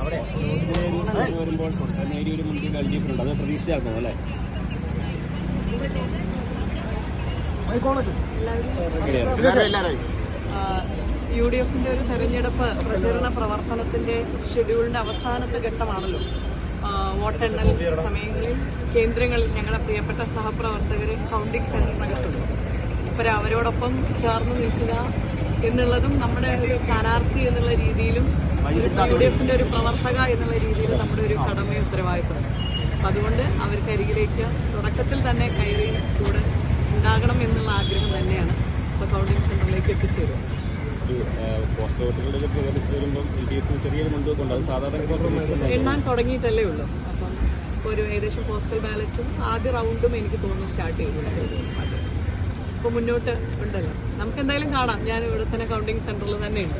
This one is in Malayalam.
അവിടെ വരുമ്പോൾ സോഷ്യൽ മീഡിയ ഒരു മുൻകൈ നൽകിയിട്ടുണ്ട്. അത് പ്രതീക്ഷിച്ചായിരുന്നു അല്ലേ? UDFന്റെ ഒരു തെരഞ്ഞെടുപ്പ് പ്രചരണ പ്രവർത്തനത്തിന്റെ ഷെഡ്യൂളിന്റെ അവസാനത്തെ ഘട്ടമാണല്ലോ. വോട്ടെണ്ണൽ സമയങ്ങളിൽ കേന്ദ്രങ്ങളിൽ ഞങ്ങളുടെ പ്രിയപ്പെട്ട സഹപ്രവർത്തകരെ കൗണ്ടിംഗ് സെന്ററിനകത്തുണ്ട്. അപ്പോൾ അവരോടൊപ്പം ചേർന്ന് നിൽക്കുക എന്നുള്ളതും നമ്മുടെ ഒരു സ്ഥാനാർത്ഥി എന്നുള്ള രീതിയിലും UDFന്റെ ഒരു പ്രവർത്തക എന്നുള്ള രീതിയിലും നമ്മുടെ ഒരു കടമയും ഉത്തരവാദിത്തമാണ്. അപ്പം അതുകൊണ്ട് അവർക്കരികിലേക്ക് തുടക്കത്തിൽ തന്നെ കയറി കൂടെ ഉണ്ടാകണം എന്നുള്ള ആഗ്രഹം തന്നെയാണ് ഇപ്പോൾ കൗണ്ടിംഗ് സെന്ററിലേക്ക് എത്തിച്ചേരുക. എണ്ണാൻ തുടങ്ങിയിട്ടല്ലേ ഉള്ളൂ. അപ്പം ഒരു ഏകദേശം പോസ്റ്റൽ ബാലറ്റും ആദ്യ റൗണ്ടും എനിക്ക് തോന്നുന്നു സ്റ്റാർട്ട് ചെയ്തു. അപ്പോൾ മുന്നോട്ട് ഉണ്ടല്ലോ, നമുക്ക് എന്തായാലും കാണാം. ഞാൻ ഇവിടെ തന്നെ കൗണ്ടിംഗ് സെന്ററിൽ തന്നെ ഉണ്ട്.